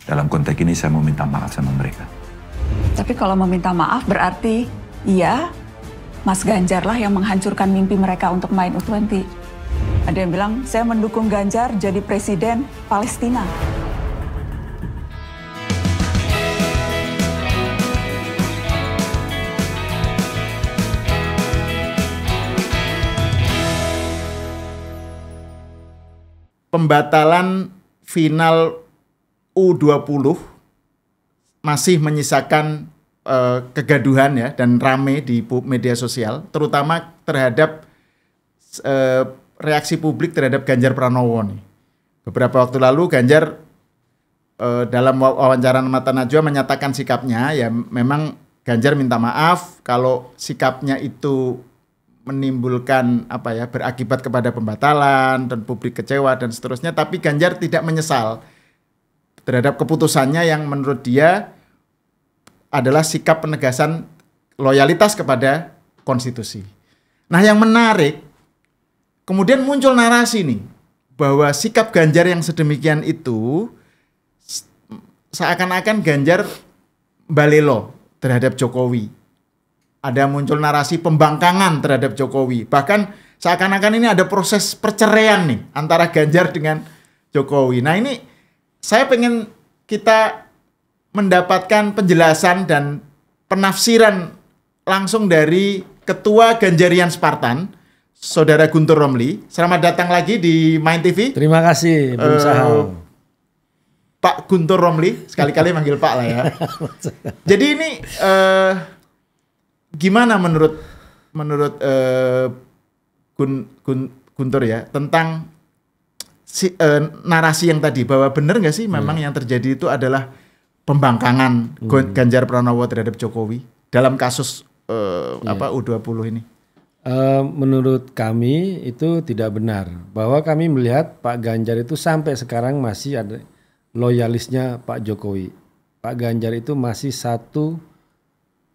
Dalam konteks ini saya mau minta maaf sama mereka. Tapi kalau meminta maaf berarti iya, Mas Ganjar lah yang menghancurkan mimpi mereka untuk main U20. Ada yang bilang saya mendukung Ganjar jadi presiden Palestina. Pembatalan final U20 masih menyisakan kegaduhan ya dan rame di media sosial, terutama terhadap reaksi publik terhadap Ganjar Pranowo nih. Beberapa waktu lalu Ganjar dalam wawancara Mata Najwa menyatakan sikapnya, ya memang Ganjar minta maaf kalau sikapnya itu menimbulkan berakibat kepada pembatalan dan publik kecewa dan seterusnya, tapi Ganjar tidak menyesal terhadap keputusannya yang menurut dia adalah sikap penegasan loyalitas kepada konstitusi. Nah, yang menarik kemudian muncul narasi nih bahwa sikap Ganjar yang sedemikian itu seakan-akan Ganjar balelo terhadap Jokowi. Ada muncul narasi pembangkangan terhadap Jokowi. Bahkan seakan-akan ini ada proses perceraian nih antara Ganjar dengan Jokowi. Nah, ini saya pengen kita mendapatkan penjelasan dan penafsiran langsung dari Ketua Ganjarian Spartan, Saudara Guntur Romli. Selamat datang lagi di Main TV. Terima kasih, Bung Sahal. Pak Guntur Romli, sekali-kali manggil Pak lah ya. Jadi ini gimana menurut Guntur ya tentang narasi yang tadi, bahwa benar nggak sih memang yang terjadi itu adalah pembangkangan Ganjar Pranowo terhadap Jokowi dalam kasus U20 ini? Menurut kami itu tidak benar, bahwa kami melihat Pak Ganjar itu sampai sekarang masih ada loyalisnya Pak Jokowi. Pak Ganjar itu masih satu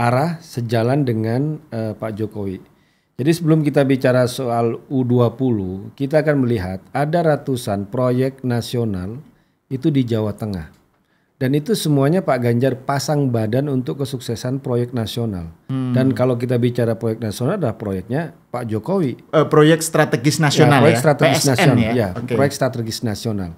arah sejalan dengan Pak Jokowi. Jadi sebelum kita bicara soal U20, kita akan melihat ada ratusan proyek nasional itu di Jawa Tengah. Dan itu semuanya Pak Ganjar pasang badan untuk kesuksesan proyek nasional. Dan kalau kita bicara proyek nasional adalah proyeknya Pak Jokowi. Proyek strategis nasional proyek strategis PSN nasional, ya? Okay. Proyek strategis nasional.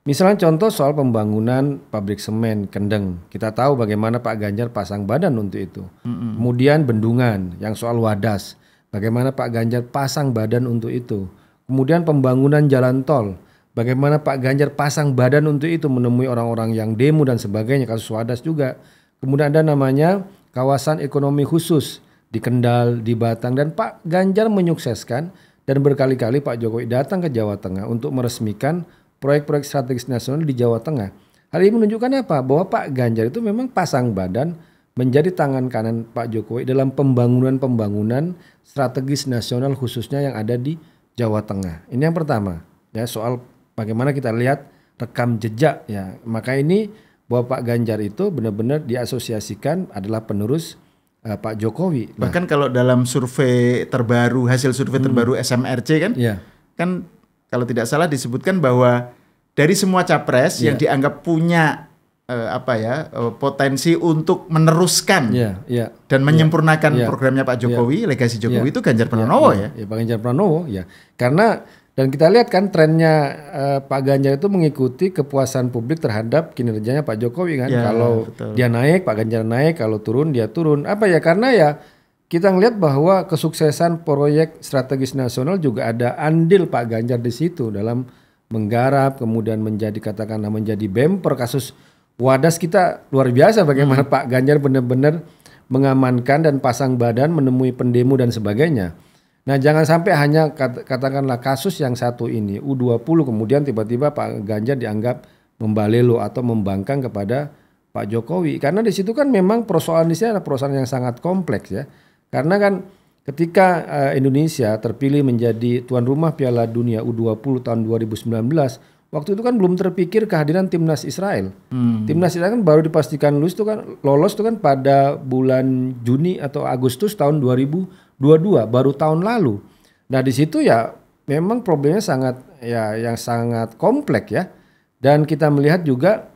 Misalnya contoh soal pembangunan pabrik semen Kendeng. Kita tahu bagaimana Pak Ganjar pasang badan untuk itu. Kemudian bendungan yang soal Wadas. Bagaimana Pak Ganjar pasang badan untuk itu. Kemudian pembangunan jalan tol. Bagaimana Pak Ganjar pasang badan untuk itu, menemui orang-orang yang demo dan sebagainya, kasus Wadas juga. Kemudian ada namanya kawasan ekonomi khusus di Kendal, di Batang. Dan Pak Ganjar menyukseskan dan berkali-kali Pak Jokowi datang ke Jawa Tengah untuk meresmikan proyek-proyek strategis nasional di Jawa Tengah. Hal ini menunjukkan apa? Bahwa Pak Ganjar itu memang pasang badan menjadi tangan kanan Pak Jokowi dalam pembangunan strategis nasional khususnya yang ada di Jawa Tengah. Ini yang pertama, ya, soal bagaimana kita lihat rekam jejak, ya. Maka ini bahwa Pak Ganjar itu benar-benar diasosiasikan adalah penerus Pak Jokowi. Bahkan kalau dalam survei terbaru, hasil survei terbaru SMRC kan, kan kalau tidak salah disebutkan bahwa dari semua capres yang dianggap punya potensi untuk meneruskan dan menyempurnakan programnya Pak Jokowi, legasi Jokowi itu Ganjar Pranowo ya. Pak Ganjar Pranowo ya. Karena dan kita lihat kan trennya Pak Ganjar itu mengikuti kepuasan publik terhadap kinerjanya Pak Jokowi kan. Kalau dia naik, Pak Ganjar naik, kalau turun dia turun. Apa ya? Karena ya kita ngelihat bahwa kesuksesan proyek strategis nasional juga ada andil Pak Ganjar di situ dalam menggarap, kemudian menjadi katakanlah menjadi bemper kasus Wadas. Kita luar biasa bagaimana Pak Ganjar benar-benar mengamankan dan pasang badan menemui pendemo dan sebagainya. Nah, jangan sampai hanya katakanlah kasus yang satu ini U20 kemudian tiba-tiba Pak Ganjar dianggap membalelo atau membangkang kepada Pak Jokowi, karena di situ kan memang persoalan di sini adalah persoalan yang sangat kompleks ya. Karena kan ketika Indonesia terpilih menjadi tuan rumah Piala Dunia U20 tahun 2019, waktu itu kan belum terpikir kehadiran timnas Israel. Timnas Israel kan baru dipastikan lolos itu kan pada bulan Juni atau Agustus tahun 2022, baru tahun lalu. Nah, di situ ya memang problemnya sangat kompleks ya. Dan kita melihat juga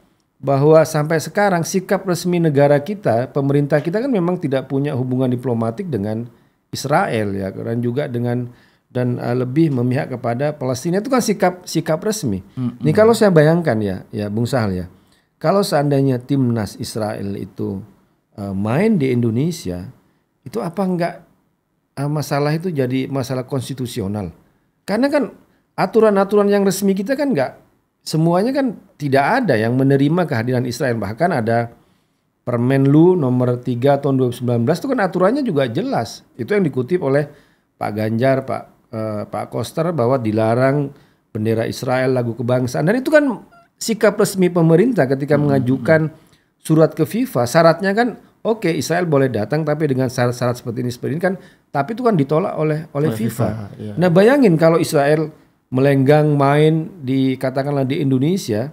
bahwa sampai sekarang sikap resmi negara kita, pemerintah kita kan memang tidak punya hubungan diplomatik dengan Israel ya, dan juga lebih memihak kepada Palestina. Itu kan sikap resmi. Ini kalau saya bayangkan ya Bung Sahal ya, kalau seandainya timnas Israel itu main di Indonesia, itu apa enggak masalah itu jadi masalah konstitusional? Karena kan aturan-aturan yang resmi kita kan enggak semuanya kan tidak ada yang menerima kehadiran Israel. Bahkan ada Permenlu nomor 3 tahun 2019 itu kan aturannya juga jelas. Itu yang dikutip oleh Pak Ganjar, Pak Koster, bahwa dilarang bendera Israel, lagu kebangsaan. Dan itu kan sikap resmi pemerintah ketika mengajukan surat ke FIFA. Syaratnya kan oke, Israel boleh datang tapi dengan syarat-syarat seperti ini kan. Tapi itu kan ditolak oleh FIFA. Iya. Nah bayangin kalau Israel melenggang main katakanlah di Indonesia,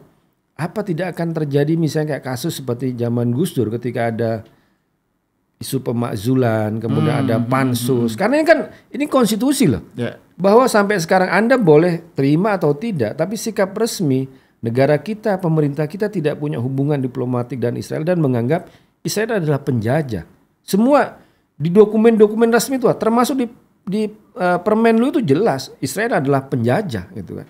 apa tidak akan terjadi misalnya kayak kasus seperti zaman Gus Dur ketika ada isu pemakzulan, kemudian ada pansus. Karena ini konstitusi loh. Yeah. Bahwa sampai sekarang Anda boleh terima atau tidak, tapi sikap resmi negara kita, pemerintah kita tidak punya hubungan diplomatik dan Israel dan menganggap Israel adalah penjajah. Semua di dokumen-dokumen resmi itu, termasuk di Permenlu itu jelas Israel adalah penjajah gitu kan.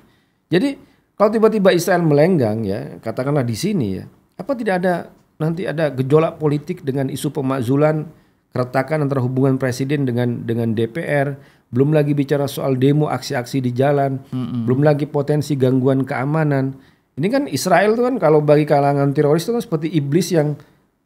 Jadi kalau tiba-tiba Israel melenggang ya, katakanlah di sini ya, apa tidak nanti ada gejolak politik dengan isu pemakzulan, keretakan antara hubungan presiden dengan DPR, belum lagi bicara soal demo, aksi-aksi di jalan, belum lagi potensi gangguan keamanan. Ini kan Israel itu kan kalau bagi kalangan teroris itu kan seperti iblis yang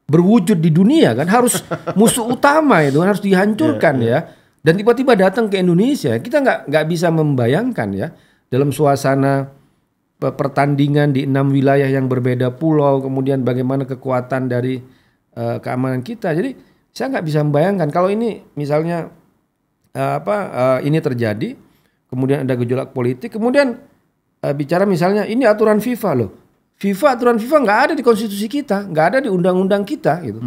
berwujud di dunia kan, harus musuh utama itu kan, harus dihancurkan ya. Dan tiba-tiba datang ke Indonesia, kita nggak bisa membayangkan ya dalam suasana pertandingan di 6 wilayah yang berbeda pulau, kemudian bagaimana kekuatan dari keamanan kita. Jadi saya nggak bisa membayangkan kalau ini misalnya ini terjadi, kemudian ada gejolak politik, kemudian bicara misalnya ini aturan FIFA loh. Aturan FIFA nggak ada di konstitusi kita, nggak ada di undang-undang kita gitu.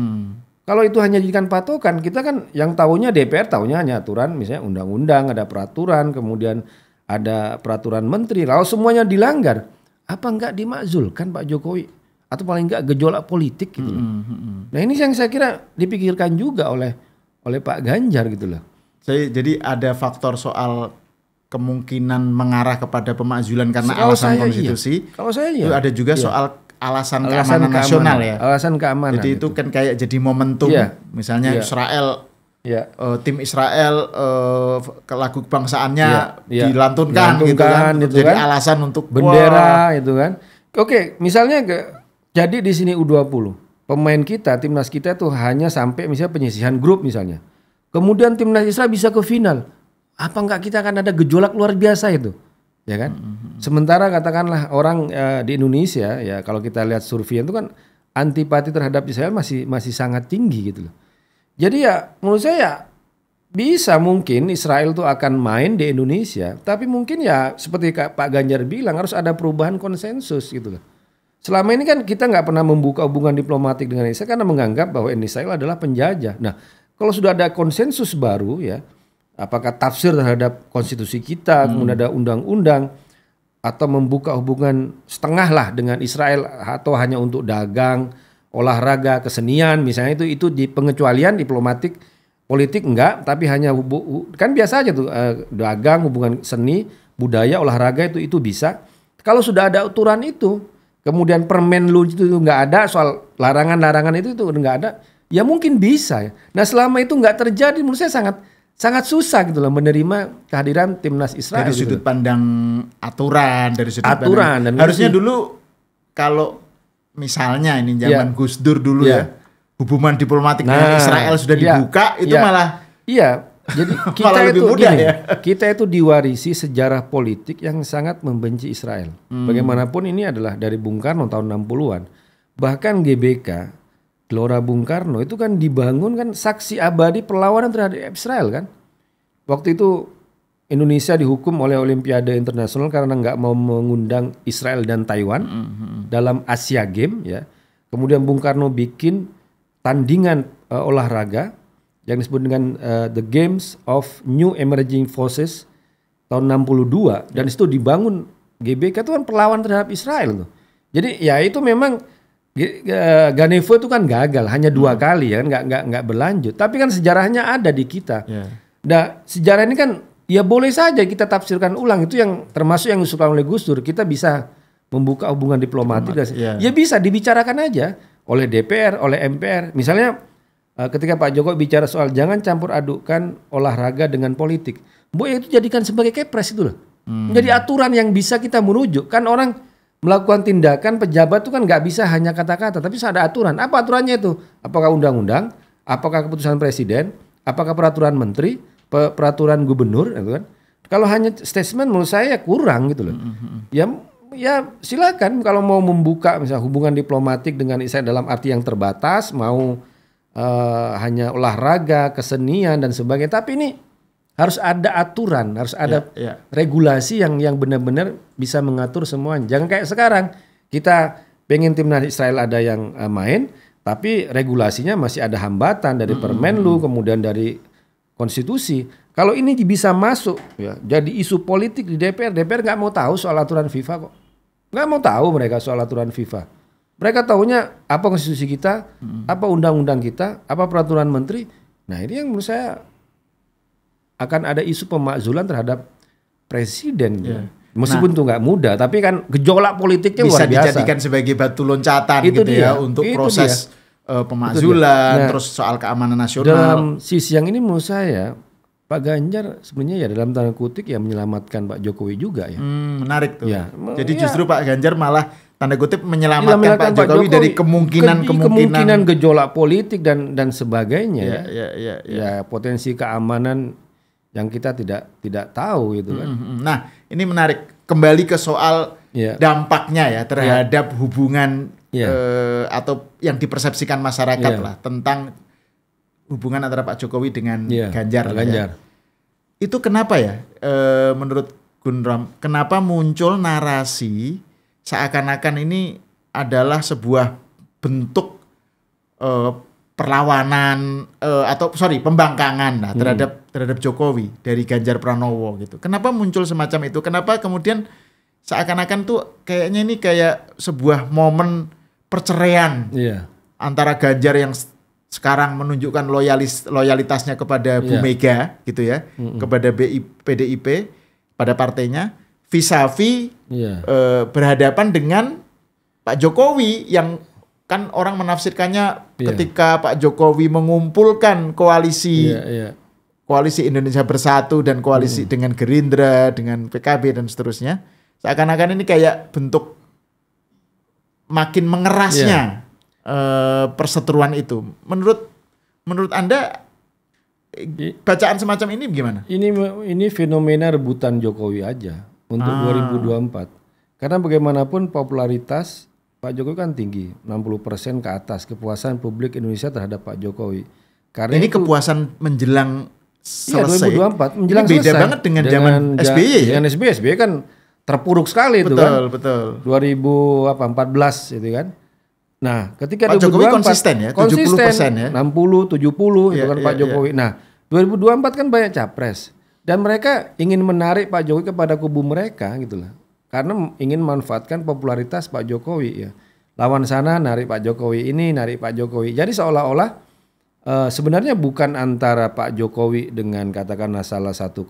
Kalau itu hanya dijadikan patokan, kita kan yang tahunya DPR tahunya hanya aturan, misalnya undang-undang, ada peraturan, kemudian ada peraturan menteri. Kalau semuanya dilanggar, apa enggak dimakzulkan Pak Jokowi? Atau paling enggak gejolak politik gitu loh. Nah ini yang saya kira dipikirkan juga oleh Pak Ganjar gitu loh. Jadi ada faktor soal kemungkinan mengarah kepada pemakzulan karena alasan konstitusi. Iya. Kalau saya iya. Itu ada juga soal alasan keamanan nasional ya. Alasan keamanan. Jadi itu kan kayak jadi momentum. Misalnya Israel, tim Israel lagu kebangsaannya dilantunkan gitu kan. Itu jadi kan alasan untuk bendera itu kan. Oke, misalnya jadi di sini U20. Pemain kita, timnas kita tuh hanya sampai misalnya penyisihan grup misalnya. Kemudian timnas Israel bisa ke final. Apa enggak kita akan ada gejolak luar biasa itu? Ya kan? Sementara katakanlah orang di Indonesia ya kalau kita lihat survei itu kan antipati terhadap Israel masih sangat tinggi gitu loh. Jadi ya menurut saya bisa mungkin Israel tuh akan main di Indonesia, tapi mungkin ya seperti Pak Ganjar bilang harus ada perubahan konsensus gitu loh. Selama ini kan kita nggak pernah membuka hubungan diplomatik dengan Israel karena menganggap bahwa Israel adalah penjajah. Nah kalau sudah ada konsensus baru ya, apakah tafsir terhadap konstitusi kita, kemudian ada undang-undang, atau membuka hubungan setengah lah dengan Israel, atau hanya untuk dagang, olahraga, kesenian, misalnya itu di pengecualian diplomatik, politik enggak, tapi hanya kan biasa aja tuh dagang, hubungan seni, budaya, olahraga itu bisa. Kalau sudah ada aturan itu, kemudian Permenlu itu enggak ada, soal larangan-larangan itu enggak ada, ya mungkin bisa ya. Nah selama itu enggak terjadi, menurut saya sangat susah gitu loh menerima kehadiran timnas Israel. Dari sudut pandang aturan, dari sudut aturan. Dan harusnya dulu kalau misalnya ini zaman Gus Dur dulu ya, hubungan diplomatik dengan Israel sudah dibuka, itu malah jadi kita itu kita itu diwarisi sejarah politik yang sangat membenci Israel. Bagaimanapun ini adalah dari Bung Karno tahun 60-an. Bahkan GBK Gelora Bung Karno itu kan dibangun kan saksi abadi perlawanan terhadap Israel kan. Waktu itu Indonesia dihukum oleh Olimpiade Internasional karena nggak mau mengundang Israel dan Taiwan dalam Asia Games ya. Kemudian Bung Karno bikin tandingan olahraga yang disebut dengan The Games of New Emerging Forces tahun 62 dan itu dibangun GBK itu kan perlawanan terhadap Israel tuh. Jadi ya itu memang Ganevo itu kan gagal hanya 2 kali ya, nggak berlanjut. Tapi kan sejarahnya ada di kita. Nah, sejarah ini kan ya boleh saja kita tafsirkan ulang, itu yang termasuk yang disukai oleh Gus Dur. Kita bisa membuka hubungan diplomatik, ya bisa dibicarakan aja oleh DPR, oleh MPR. Misalnya ketika Pak Jokowi bicara soal jangan campur adukkan olahraga dengan politik, boleh itu jadikan sebagai kepres itu loh. Jadi aturan yang bisa kita merujuk. Kan orang melakukan tindakan pejabat itu kan nggak bisa hanya kata-kata, tapi ada aturan. Apa aturannya itu? Apakah undang-undang? Apakah keputusan presiden? Apakah peraturan menteri? Peraturan gubernur? Gitu kan? Kalau hanya statement menurut saya kurang gitu loh. Ya silakan kalau mau membuka misalnya hubungan diplomatik dengan Israel dalam arti yang terbatas, mau hanya olahraga, kesenian dan sebagainya. Tapi ini harus ada aturan, harus ada regulasi yang benar-benar bisa mengatur semuanya. Jangan kayak sekarang kita pengen timnas Israel ada yang main, tapi regulasinya masih ada hambatan dari Permenlu, kemudian dari konstitusi. Kalau ini bisa masuk ya, jadi isu politik di DPR nggak mau tahu soal aturan FIFA kok. Nggak mau tahu mereka soal aturan FIFA. Mereka tahunya apa konstitusi kita, apa undang-undang kita, apa peraturan menteri. Nah ini yang menurut saya akan ada isu pemakzulan terhadap presiden. Meskipun itu nggak mudah, tapi kan gejolak politiknya luar biasa. Bisa dijadikan sebagai batu loncatan itu gitu dia, ya untuk proses pemakzulan, terus soal keamanan nasional. Dalam sisi yang ini menurut saya Pak Ganjar sebenarnya ya dalam tanda kutip ya menyelamatkan Pak Jokowi juga ya. Menarik tuh. Ya. Jadi justru Pak Ganjar malah tanda kutip menyelamatkan Pak Jokowi dari kemungkinan gejolak politik dan sebagainya. Ya potensi keamanan yang kita tidak tahu gitu kan. Nah ini menarik. Kembali ke soal dampaknya ya terhadap hubungan atau yang dipersepsikan masyarakat lah tentang hubungan antara Pak Jokowi dengan Ganjar. Itu kenapa ya menurut Gunrom, kenapa muncul narasi seakan-akan ini adalah sebuah bentuk perlawanan pembangkangan lah terhadap Jokowi dari Ganjar Pranowo gitu. Kenapa muncul semacam itu? Kenapa kemudian seakan-akan tuh kayaknya ini kayak sebuah momen perceraian antara Ganjar yang sekarang menunjukkan loyalitasnya kepada Bu Mega gitu ya, kepada PDIP, pada partainya, vis-a-vis berhadapan dengan Pak Jokowi yang kan orang menafsirkannya ketika Pak Jokowi mengumpulkan koalisi Indonesia Bersatu dan koalisi dengan Gerindra, dengan PKB dan seterusnya, seakan-akan ini kayak bentuk makin mengerasnya perseteruan itu. Menurut Anda bacaan semacam ini gimana? Ini fenomena rebutan Jokowi aja untuk 2024. Karena bagaimanapun popularitas Pak Jokowi kan tinggi, 60% ke atas kepuasan publik Indonesia terhadap Pak Jokowi. Karena ini kepuasan menjelang selesai. 2024 menjelang ini beda selesai. Banget dengan zaman SBY ya. Dengan SBY kan terpuruk sekali itu kan. Betul. 2014 itu kan. Nah, ketika Pak Jokowi konsisten ya, 70% ya. 60, 70 itu kan Pak Jokowi. Nah, 2024 kan banyak capres dan mereka ingin menarik Pak Jokowi kepada kubu mereka gitu lah. Karena ingin manfaatkan popularitas Pak Jokowi ya. Lawan sana narik Pak Jokowi ini, narik Pak Jokowi. Jadi seolah-olah sebenarnya bukan antara Pak Jokowi dengan katakanlah salah satu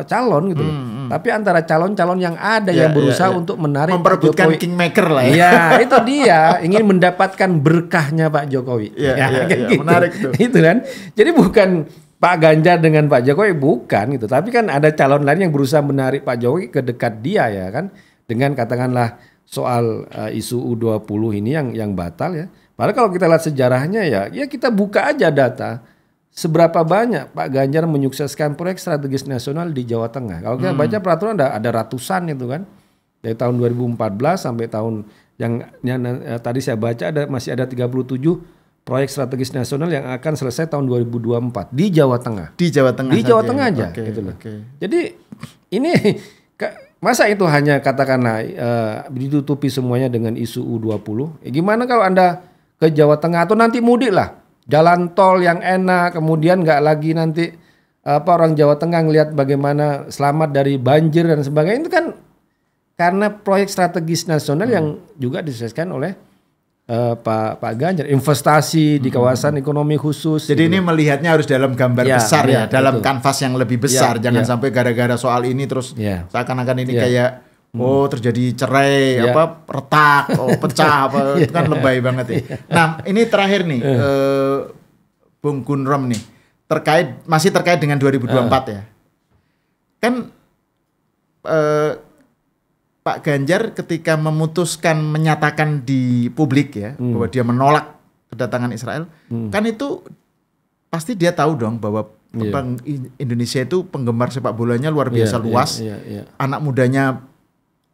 calon gitu loh. Tapi antara calon-calon yang ada yang berusaha untuk menarik memperebutkan Pak Jokowi. kingmaker lah ya. Ya, itu dia ingin mendapatkan berkahnya Pak Jokowi. Gitu. Menarik tuh. Itu kan. Jadi bukan Pak Ganjar dengan Pak Jokowi bukan gitu, tapi kan ada calon lain yang berusaha menarik Pak Jokowi ke dekat dia ya kan, dengan katakanlah soal isu U20 ini yang batal ya. Padahal kalau kita lihat sejarahnya ya kita buka aja data seberapa banyak Pak Ganjar menyukseskan proyek strategis nasional di Jawa Tengah. Kalau kita baca peraturan ada ratusan itu kan, dari tahun 2014 sampai tahun yang tadi saya baca masih ada 37 proyek strategis nasional yang akan selesai tahun 2024 di Jawa Tengah. Di Jawa Tengah aja. Gitu loh. Jadi ini masa itu hanya katakanlah ditutupi semuanya dengan isu U20. Gimana kalau Anda ke Jawa Tengah atau nanti mudik lah, jalan tol yang enak, kemudian nggak lagi nanti orang Jawa Tengah ngelihat bagaimana selamat dari banjir dan sebagainya, itu kan karena proyek strategis nasional yang juga disukseskan oleh Pak Ganjar, investasi di kawasan ekonomi khusus. Jadi gitu. ini melihatnya harus dalam gambar besar ya, dalam kanvas yang lebih besar. Jangan sampai gara-gara soal ini terus seakan-akan ini kayak terjadi cerai, retak, pecah, itu kan lebay banget ya. Nah ini terakhir nih, Bung Gunrom nih, masih terkait dengan 2024 ya. Kan Pak Ganjar ketika menyatakan di publik ya bahwa dia menolak kedatangan Israel, kan itu pasti dia tahu dong bahwa Indonesia itu penggemar sepak bolanya luar biasa luas, anak mudanya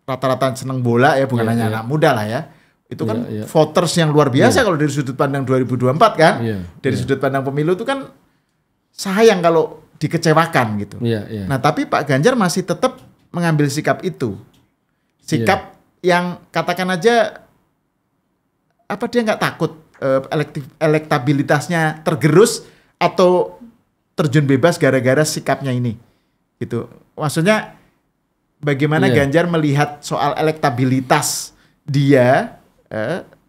rata-rata seneng bola ya, bukan hanya anak muda lah ya, itu kan voters yang luar biasa kalau dari sudut pandang 2024 kan, dari sudut pandang pemilu itu kan sayang kalau dikecewakan gitu. Nah tapi Pak Ganjar masih tetap mengambil sikap itu. Sikap yang katakan aja dia nggak takut elektabilitasnya tergerus atau terjun bebas gara-gara sikapnya ini gitu. Maksudnya bagaimana Ganjar melihat soal elektabilitas dia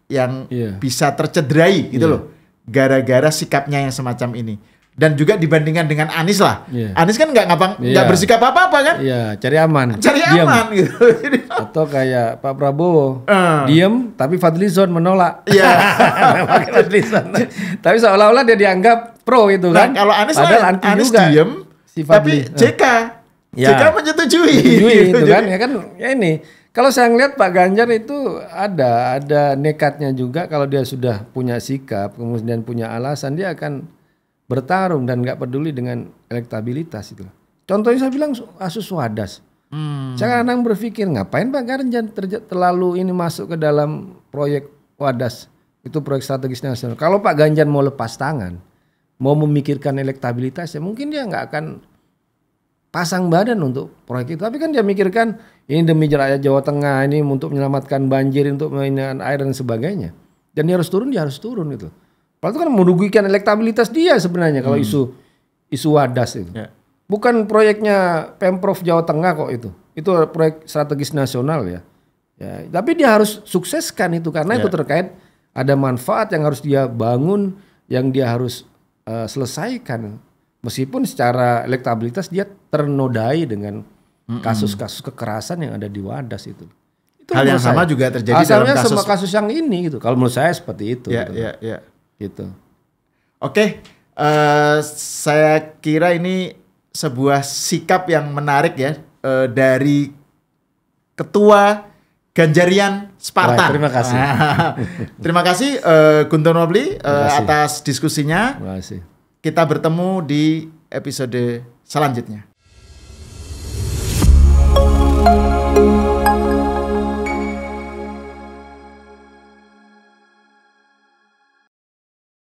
yang bisa tercederai gitu loh gara-gara sikapnya yang semacam ini. Dan juga dibandingkan dengan Anies lah. Anies kan nggak bersikap apa-apa kan? Cari aman. Aman gitu. Atau kayak Pak Prabowo, diem tapi Fadlizon menolak. Fadlizon. Tapi seolah-olah dia dianggap pro itu kan? Kalau Anies Anies juga diem, tapi JK menyetujui. Itu kan? Ya ini. Kalau saya ngelihat Pak Ganjar itu ada nekatnya juga, kalau dia sudah punya sikap, kemudian punya alasan, dia akan bertarung dan nggak peduli dengan elektabilitas itu. Contohnya saya bilang kasus Wadas. Saya kadang berpikir ngapain Pak Ganjar terlalu ini masuk ke dalam proyek Wadas, itu proyek strategis nasional. Kalau Pak Ganjar mau lepas tangan, mau memikirkan elektabilitas, ya mungkin dia nggak akan pasang badan untuk proyek itu. Tapi kan dia mikirkan ini demi rakyat Jawa Tengah, ini untuk menyelamatkan banjir, untuk mainan air dan sebagainya. Dan dia harus turun gitu. Kalau itu kan merugikan elektabilitas dia sebenarnya kalau isu Wadas itu. Bukan proyeknya Pemprov Jawa Tengah kok itu. Itu proyek strategis nasional ya. Tapi dia harus sukseskan itu karena itu terkait ada manfaat yang harus dia bangun, yang dia harus selesaikan. Meskipun secara elektabilitas dia ternodai dengan kasus-kasus kekerasan yang ada di Wadas itu. Hal yang sama juga terjadi dalam kasus. Sama kasus yang ini gitu. Kalau menurut saya seperti itu. Gitu. Oke, saya kira ini sebuah sikap yang menarik ya dari Ketua Ganjarian Spartan. Terima kasih. Terima kasih Guntur Nobli atas diskusinya. Terima kasih. Kita bertemu di episode selanjutnya.